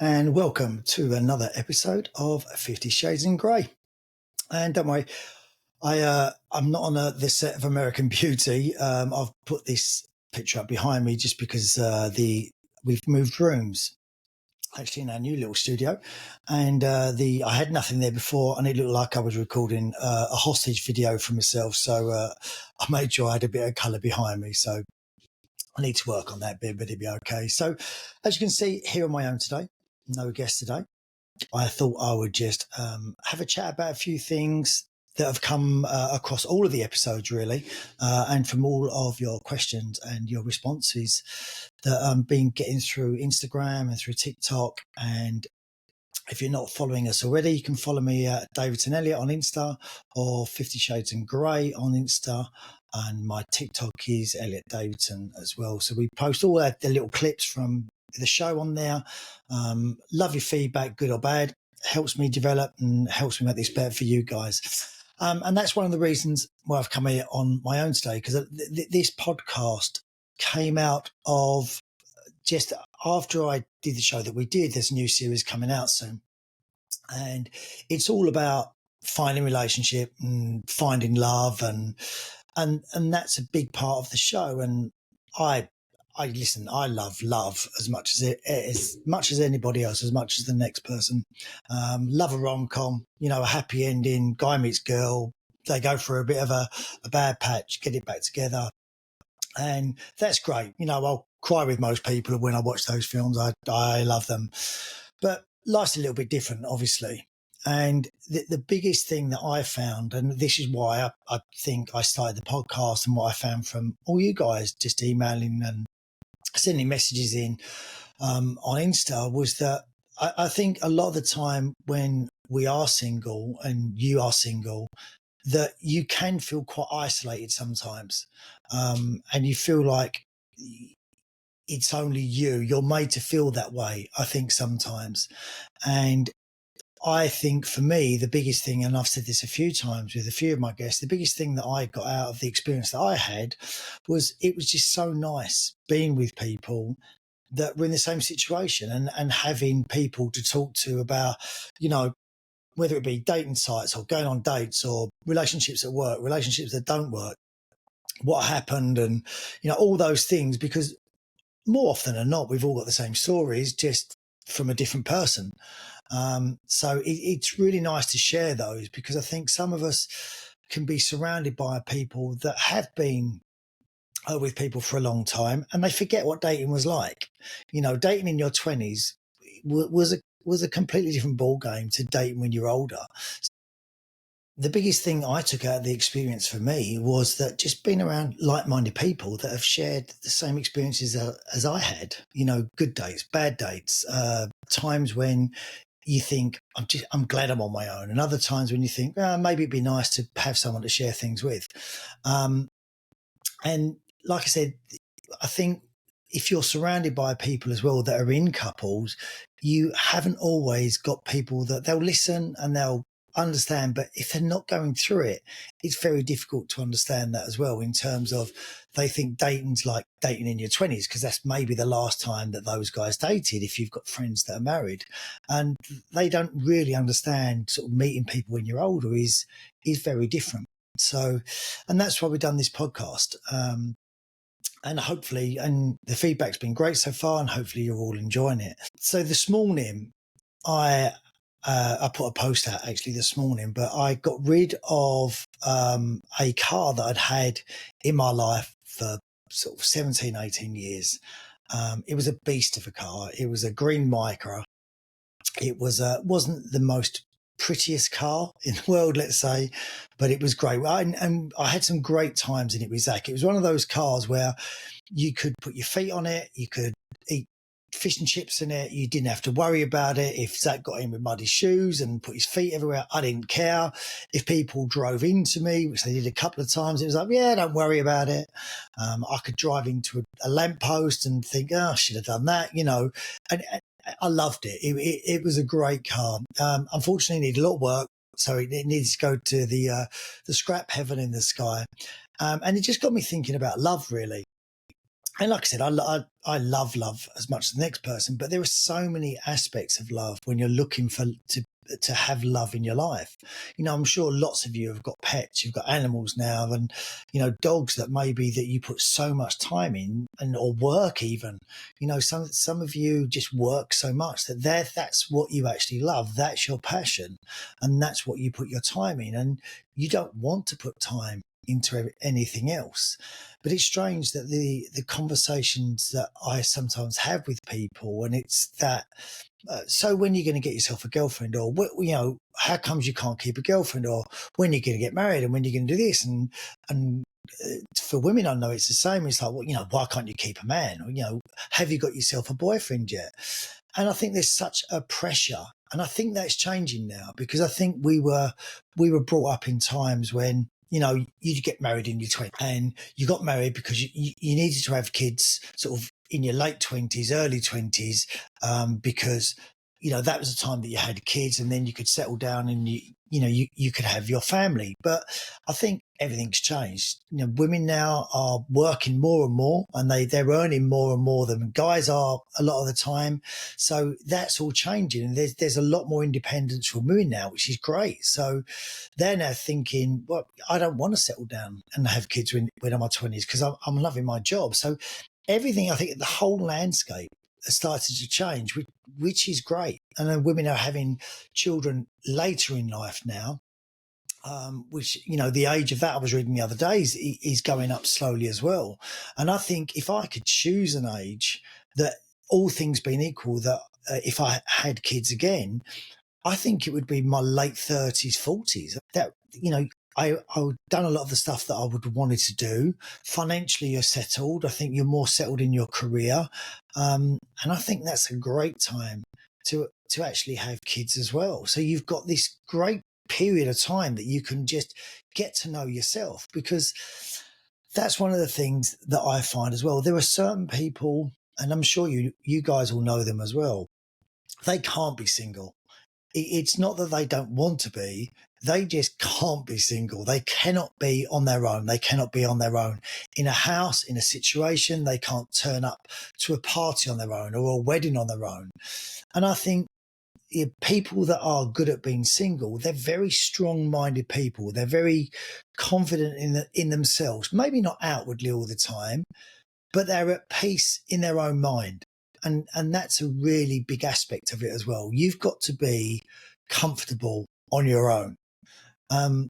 and welcome to another episode of 50 Shades in Grey. And don't worry, I'm not on this set of American Beauty. I've put this picture up behind me just because we've moved rooms, actually, in our new little studio, and I had nothing there before, and it looked like I was recording a hostage video for myself. So I made sure I had a bit of colour behind me. So I need to work on that bit, but it'll be okay. So as you can see, here on my own today, no guest today. I thought I would just have a chat about a few things that have come across all of the episodes, really, and from all of your questions and your responses that I've been getting through Instagram and through TikTok. And if you're not following us already, you can follow me at Davidson Elliott on Insta or 50 Shades in Grey on Insta. And my TikTok is Elliot Davidson as well. So we post all the little clips from the show on there. Love your feedback, good or bad. Helps me develop and helps me make this better for you guys. And that's one of the reasons why I've come here on my own today, because this podcast came out of just after I did the show that we did. There's a new series coming out soon. And it's all about finding relationship and finding love, and that's a big part of the show. And I listen, I love as much as anybody else, as much as the next person. Love a rom-com, a happy ending, guy meets girl, they go for a bit of a bad patch, get it back together. And that's great. I'll cry with most people when I watch those films. I love them. But life's a little bit different, obviously. And the biggest thing that I found, and this is why I think I started the podcast, and what I found from all you guys just emailing and sending messages in on Insta, was that I think a lot of the time when we are single and you are single, that you can feel quite isolated sometimes. And you feel like it's only you're made to feel that way, I think, sometimes. And I think for me, the biggest thing, and I've said this a few times with a few of my guests, the biggest thing that I got out of the experience that I had was it was just so nice being with people that were in the same situation, and having people to talk to about, whether it be dating sites or going on dates or relationships at work, relationships that don't work, what happened, and, all those things, because more often than not, we've all got the same stories, just from a different person. So it's really nice to share those, because I think some of us can be surrounded by people that have been with people for a long time, and they forget what dating was like. Dating in your 20s was a completely different ball game to dating when you're older. The biggest thing I took out of the experience for me was that just being around like-minded people that have shared the same experiences as I had, good dates, bad dates, times when you think, I'm glad I'm on my own, and other times when you think, maybe it'd be nice to have someone to share things with. And like I said, I think if you're surrounded by people as well that are in couples, you haven't always got people that they'll listen and they'll understand, but if they're not going through it, it's very difficult to understand that as well, in terms of they think dating's like dating in your 20s, because that's maybe the last time that those guys dated, if you've got friends that are married, and they don't really understand sort of meeting people when you're older is very different. So, and that's why we've done this podcast. And hopefully, and the feedback's been great so far, and hopefully you're all enjoying it. So this morning, I put a post out actually this morning, but I got rid of a car that I'd had in my life for sort of 17, 18 years. It was a beast of a car. It was a green Micra. It wasn't the most prettiest car in the world, let's say, but it was great. And I had some great times in it with Zach. It was one of those cars where you could put your feet on it, you could eat fish and chips in it, you didn't have to worry about it. If Zach got in with muddy shoes and put his feet everywhere, I didn't care. If people drove into me, which they did a couple of times, it was like, yeah, don't worry about it. I could drive into a lamppost and think, I should have done that, and I loved it. It was a great car. Unfortunately, it needed a lot of work, so it needs to go to the scrap heaven in the sky. And it just got me thinking about love, really. And like I said, I love love as much as the next person, but there are so many aspects of love when you're looking for to have love in your life. You know, I'm sure lots of you have got pets, you've got animals now, and you know, dogs that maybe that you put so much time in, and or work even. You know, some of you just work so much that that's what you actually love. That's your passion, and that's what you put your time in, and you don't want to put time into anything else. But it's strange that the conversations that I sometimes have with people, and it's that. So when you're going to get yourself a girlfriend, or you know, how comes you can't keep a girlfriend, or when you're going to get married, and when you're going to do this, and for women, I know it's the same. It's like, well, you know, why can't you keep a man? Or, you know, have you got yourself a boyfriend yet? And I think there's such a pressure, and I think that's changing now, because I think we were brought up in times when, you know, you get married in your 20s, and you got married because you needed to have kids sort of in your late 20s, early 20s, because, you know, that was the time that you had kids, and then you could settle down and you could have your family. But I think everything's changed. You know, women now are working more and more, and they're earning more and more than guys are a lot of the time. So that's all changing, and there's a lot more independence from women now, which is great. So they're now thinking, well, I don't want to settle down and have kids when I'm in my 20s, because I'm loving my job. So everything, I think the whole landscape has started to change, which is great. And then women are having children later in life now, which, you know, the age of that I was reading the other day is going up slowly as well. And I think if I could choose an age, that all things being equal, that if I had kids again, I think it would be my late 30s, 40s. That, you know, I've done a lot of the stuff that I would have wanted to do. Financially, you're settled. I think you're more settled in your career. And I think that's a great time to actually have kids as well. So you've got this great period of time that you can just get to know yourself, because that's one of the things that I find as well. There are certain people, and I'm sure you guys will know them as well. They can't be single. It's not that they don't want to be, they just can't be single. They cannot be on their own. They cannot be on their own in a house, in a situation. They can't turn up to a party on their own or a wedding on their own. And I think people that are good at being single, they're very strong-minded people. They're very confident in themselves, maybe not outwardly all the time, but they're at peace in their own mind. And that's a really big aspect of it as well. You've got to be comfortable on your own. And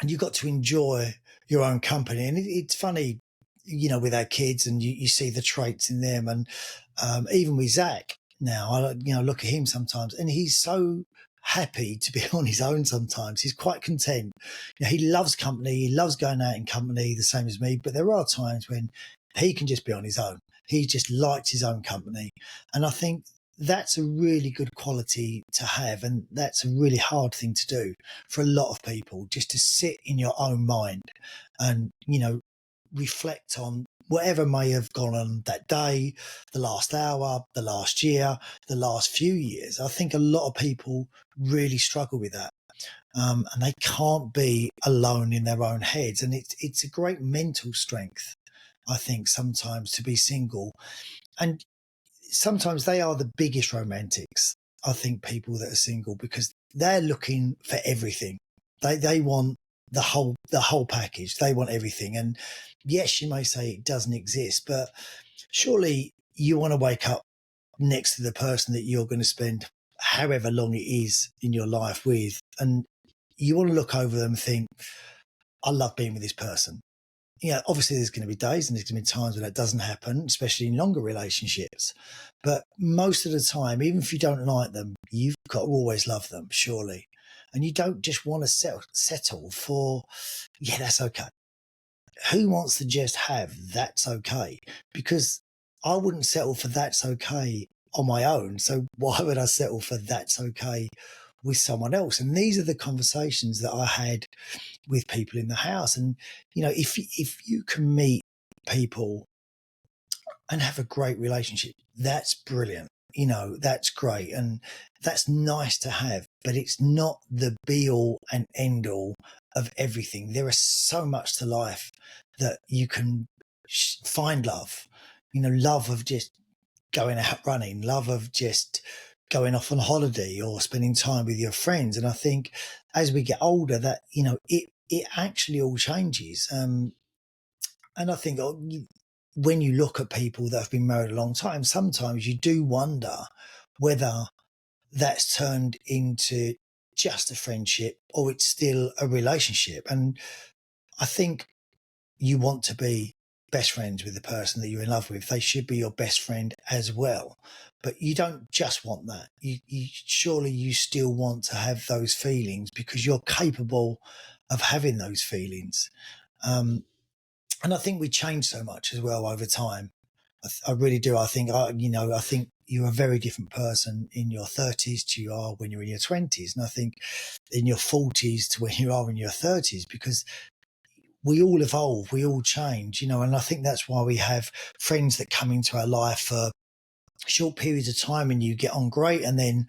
you've got to enjoy your own company. And it's funny, you know, with our kids, and you see the traits in them. And even with Zach now, I look at him sometimes, and he's so happy to be on his own sometimes. He's quite content. You know, he loves company. He loves going out in company, the same as me. But there are times when he can just be on his own. He just likes his own company. And I think that's a really good quality to have. And that's a really hard thing to do for a lot of people, just to sit in your own mind and, you know, reflect on whatever may have gone on that day, the last hour, the last year, the last few years. I think a lot of people really struggle with that. And they can't be alone in their own heads. And it's a great mental strength, I think, sometimes to be single. And sometimes they are the biggest romantics, I think, people that are single, because they're looking for everything. They want the whole package. They want everything. And yes, you may say it doesn't exist, but surely you want to wake up next to the person that you're going to spend however long it is in your life with, and you want to look over them and think, I love being with this person. Yeah, obviously there's going to be days and there's going to be times when that doesn't happen, especially in longer relationships. But most of the time, even if you don't like them, you've got to always love them, surely. And you don't just want to settle for, yeah, that's okay. Who wants to just have that's okay? Because I wouldn't settle for that's okay on my own. So why would I settle for that's okay with someone else? And these are the conversations that I had with people in the house. And, you know, if you can meet people and have a great relationship, that's brilliant. You know, that's great. And that's nice to have, but it's not the be all and end all of everything. There is so much to life that you can find love. love of just going out running, love of just going off on holiday or spending time with your friends. And I think as we get older, that it actually all changes. And I think when you look at people that have been married a long time, sometimes you do wonder whether that's turned into just a friendship or it's still a relationship. And I think you want to be best friends with the person that you're in love with. They should be your best friend as well. But you don't just want that. Surely you still want to have those feelings because you're capable of having those feelings. And I think we change so much as well over time. I really do. I think I think you're a very different person in your 30s to you are when you're in your 20s, and I think in your 40s to when you are in your 30s, because we all evolve, we all change, and I think that's why we have friends that come into our life for short periods of time and you get on great, and then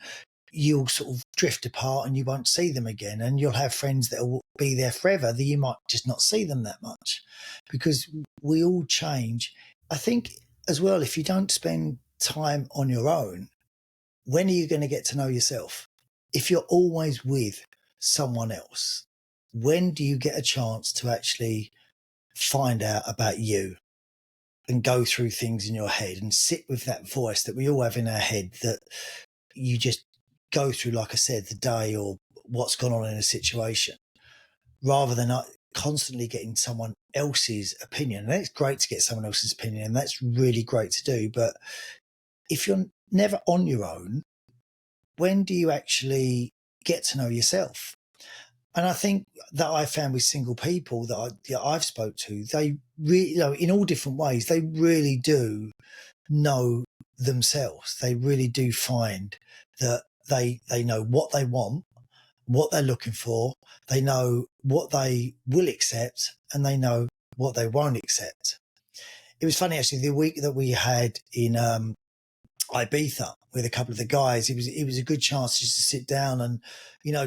you'll sort of drift apart and you won't see them again. And you'll have friends that will be there forever that you might just not see them that much because we all change. I think as well, if you don't spend time on your own, when are you going to get to know yourself? If you're always with someone else, when do you get a chance to actually find out about you and go through things in your head and sit with that voice that we all have in our head that you just go through, like I said, the day or what's gone on in a situation, rather than constantly getting someone else's opinion. And it's great to get someone else's opinion, and that's really great to do. But if you're never on your own, when do you actually get to know yourself? And I think that I found with single people that I've spoke to, they really, in all different ways, they really do know themselves. They really do find that they know what they want, what they're looking for. They know what they will accept, and they know what they won't accept. It was funny actually, the week that we had in Ibiza with a couple of the guys, it was a good chance just to sit down and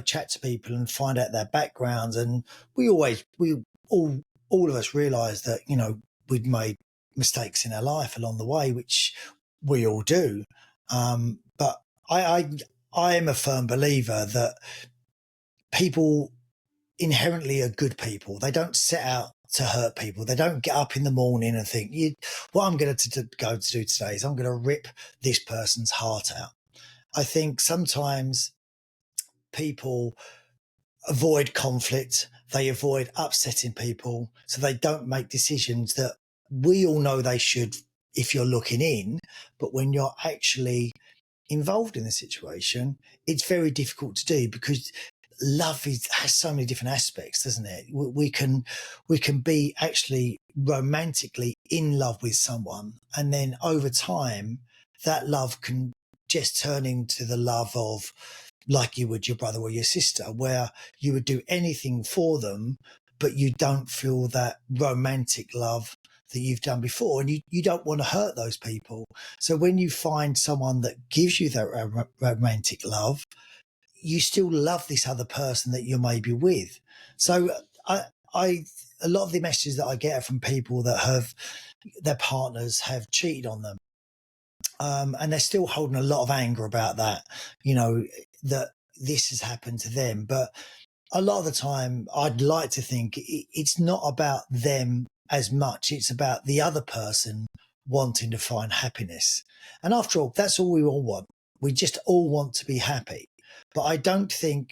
chat to people and find out their backgrounds. And we all of us realised that we'd made mistakes in our life along the way, which we all do. But I am a firm believer that people inherently are good people. They don't set out to hurt people. They don't get up in the morning and think, what I'm going to go to do today is I'm going to rip this person's heart out. I think sometimes people avoid conflict. They avoid upsetting people. So they don't make decisions that we all know they should if you're looking in. But when you're actually involved in the situation, it's very difficult to do because love has so many different aspects, doesn't it? We can be actually romantically in love with someone, and then over time that love can just turn into the love of, like you would your brother or your sister, where you would do anything for them, but you don't feel that romantic love that you've done before, and you don't want to hurt those people. So when you find someone that gives you that romantic love, you still love this other person that you're maybe with. So I a lot of the messages that I get are from people that have their partners have cheated on them, and they're still holding a lot of anger about that, that this has happened to them. But a lot of the time, I'd like to think it's not about them as much. It's about the other person wanting to find happiness. And after all, that's all we all want. We just all want to be happy. But I don't think,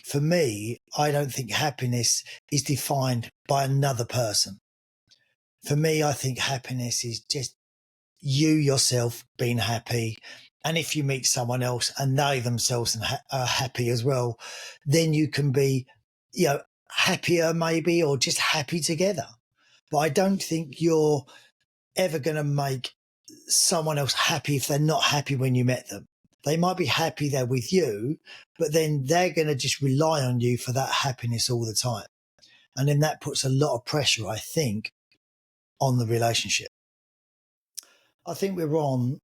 for me, I don't think happiness is defined by another person. For me, I think happiness is just you yourself being happy. And if you meet someone else and they themselves are happy as well, then you can be, happier maybe, or just happy together. But I don't think you're ever going to make someone else happy if they're not happy when you met them. They might be happy they're with you, but then they're going to just rely on you for that happiness all the time. And then that puts a lot of pressure, I think, on the relationship. I think we're on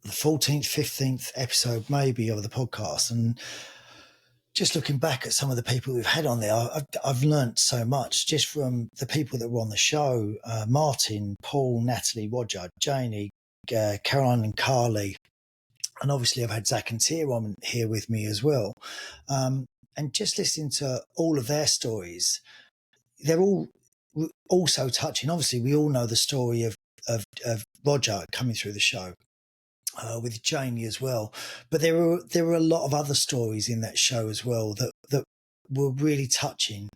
the 14th, 15th episode maybe of the podcast. And just looking back at some of the people we've had on there, I've learnt so much just from the people that were on the show: Martin, Paul, Natalie, Roger, Janie, Caroline, and Carly. And obviously, I've had Zach and Tia on here with me as well. And just listening to all of their stories, they're all also touching. Obviously, we all know the story of Roger coming through the show. With Jamie as well, but there were a lot of other stories in that show as well that were really touching,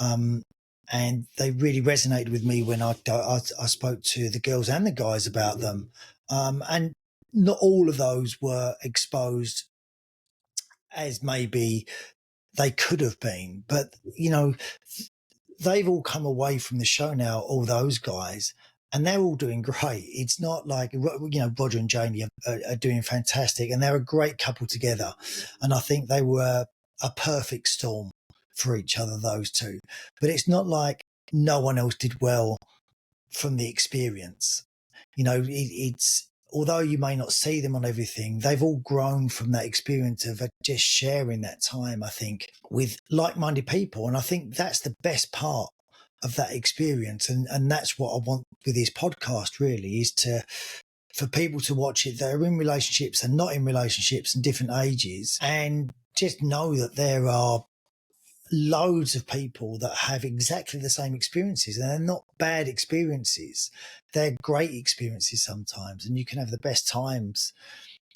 and they really resonated with me when I spoke to the girls and the guys about them, and not all of those were exposed as maybe they could have been, but they've all come away from the show now, all those guys, and they're all doing great. It's not like, Roger and Jamie are doing fantastic, and they're a great couple together. And I think they were a perfect storm for each other, those two. But it's not like no one else did well from the experience. It's, although you may not see them on everything, they've all grown from that experience of just sharing that time, I think, with like-minded people. And I think that's the best part of that experience. And that's what I want with this podcast, really, is for people to watch it that are in relationships and not in relationships and different ages, and just know that there are loads of people that have exactly the same experiences, and they're not bad experiences. They're great experiences sometimes, and you can have the best times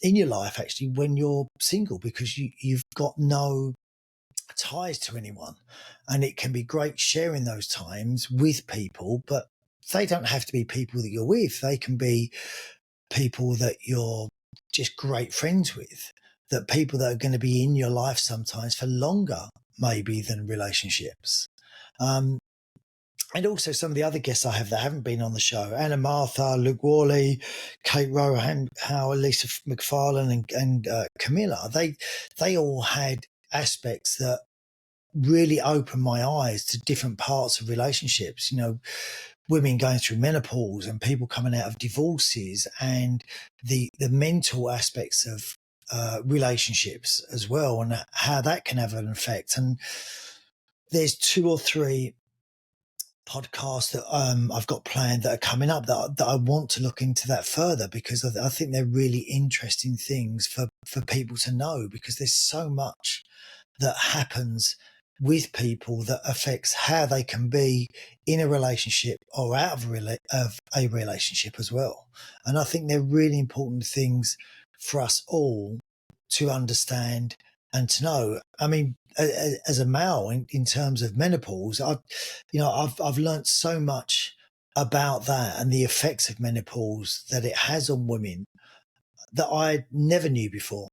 in your life actually when you're single, because you've got no ties to anyone, and it can be great sharing those times with people, but they don't have to be people that you're with. They can be people that you're just great friends with, that people that are going to be in your life sometimes for longer maybe than relationships. And also some of the other guests I have that haven't been on the show: Anna Martha, Luke Worley, Kate Rohan, Lisa McFarlane, and Camilla. They all had aspects that really opened my eyes to different parts of relationships. Women going through menopause and people coming out of divorces, and the mental aspects of relationships as well, and how that can have an effect. And there's 2 or 3 podcasts that I've got planned that are coming up that I want to look into that further, because I think they're really interesting things for people to know, because there's so much that happens with people that affects how they can be in a relationship or out of a relationship as well. And I think they're really important things for us all to understand and to know. I mean, as a male, in terms of menopause, I've learned so much about that and the effects of menopause that it has on women that I never knew before.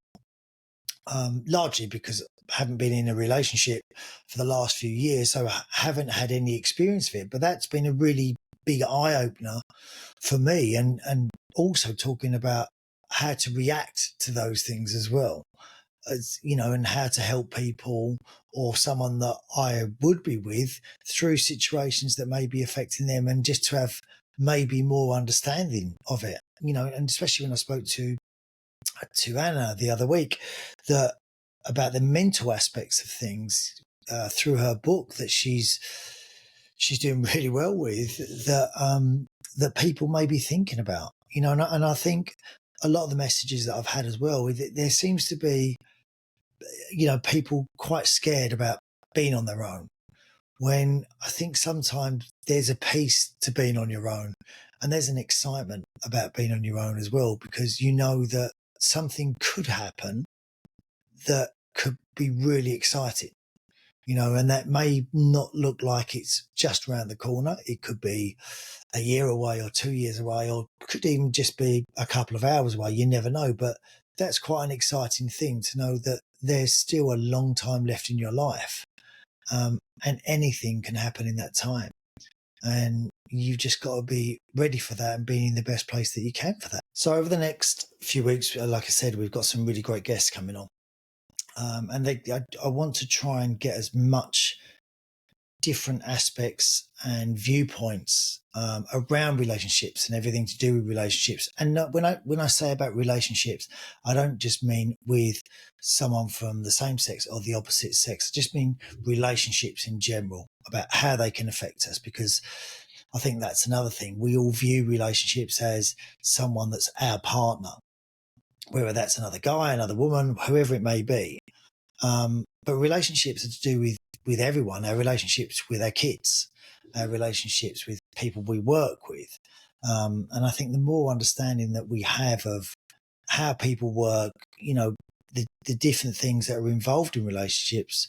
Largely because I haven't been in a relationship for the last few years, so I haven't had any experience of it. But that's been a really big eye opener for me, and also talking about how to react to those things as well, as and how to help people or someone that I would be with through situations that may be affecting them, and just to have maybe more understanding of it. And especially when I spoke to Anna the other week, that about the mental aspects of things through her book that she's doing really well with, that people may be thinking about, and I think a lot of the messages that I've had as well, there seems to be, people quite scared about being on their own, when I think sometimes there's a peace to being on your own, and there's an excitement about being on your own as well, because that something could happen that could be really exciting, and that may not look like it's just around the corner. It could be a year away or 2 years away, or could even just be a couple of hours away. You never know, but that's quite an exciting thing to know, that there's still a long time left in your life, and anything can happen in that time. And you've just got to be ready for that and be in the best place that you can for that. So over the next few weeks, like I said, we've got some really great guests coming on. And I want to try and get as much different aspects and viewpoints around relationships and everything to do with relationships. And when I say about relationships, I don't just mean with someone from the same sex or the opposite sex. I just mean relationships in general, about how they can affect us, because I think that's another thing. We all view relationships as someone that's our partner, whether that's another guy, another woman, whoever it may be. But relationships are to do with everyone, our relationships with our kids, our relationships with people we work with. And I think the more understanding that we have of how people work, the different things that are involved in relationships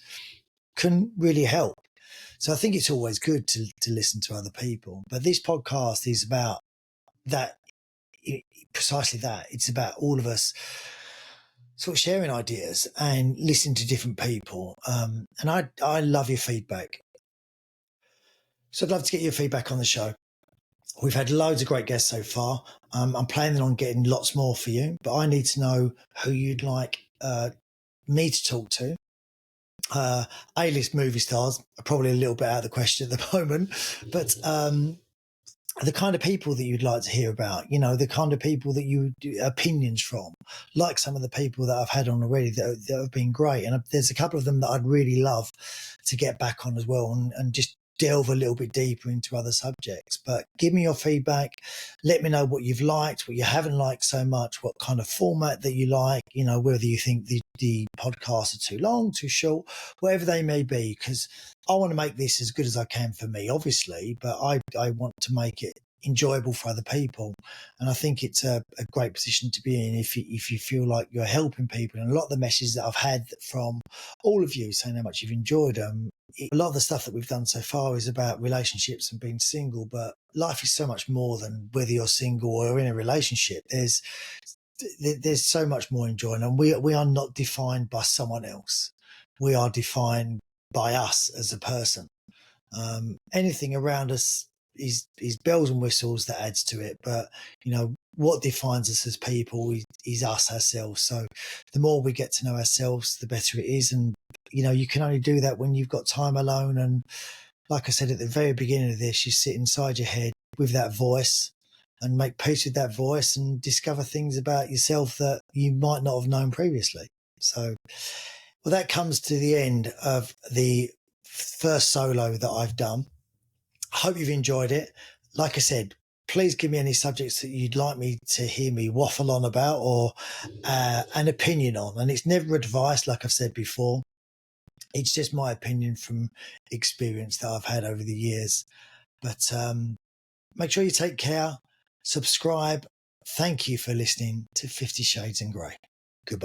can really help. So I think it's always good to listen to other people. But this podcast is about that, precisely that. It's about all of us sort of sharing ideas and listening to different people. And I love your feedback. So I'd love to get your feedback on the show. We've had loads of great guests so far. I'm planning on getting lots more for you, but I need to know who you'd like me to talk to. A-list movie stars are probably a little bit out of the question at the moment, but the kind of people that you'd like to hear about, the kind of people that you opinions from, like some of the people that I've had on already that have been great. And there's a couple of them that I'd really love to get back on as well and just delve a little bit deeper into other subjects. But give me your feedback. Let me know what you've liked, what you haven't liked so much, what kind of format that you like, whether you think the podcasts are too long, too short, whatever they may be, because I want to make this as good as I can for me, obviously, but I want to make it enjoyable for other people. And I think it's a great position to be in if you feel like you're helping people. And a lot of the messages that I've had from all of you saying how much you've enjoyed them, a lot of the stuff that we've done so far is about relationships and being single, but life is so much more than whether you're single or in a relationship. There's so much more enjoying, and we are not defined by someone else. We are defined by us as a person. Anything around us is bells and whistles that adds to it, but what defines us as people is us ourselves. So the more we get to know ourselves, the better it is. And you can only do that when you've got time alone. And like I said at the very beginning of this, you sit inside your head with that voice and make peace with that voice and discover things about yourself that you might not have known previously. So, well, that comes to the end of the first solo that I've done. I hope you've enjoyed it. Like I said, please give me any subjects that you'd like me to hear me waffle on about or an opinion on. And it's never advice, like I've said before. It's just my opinion from experience that I've had over the years. But make sure you take care, subscribe. Thank you for listening to 50 Shades in Grey. Goodbye.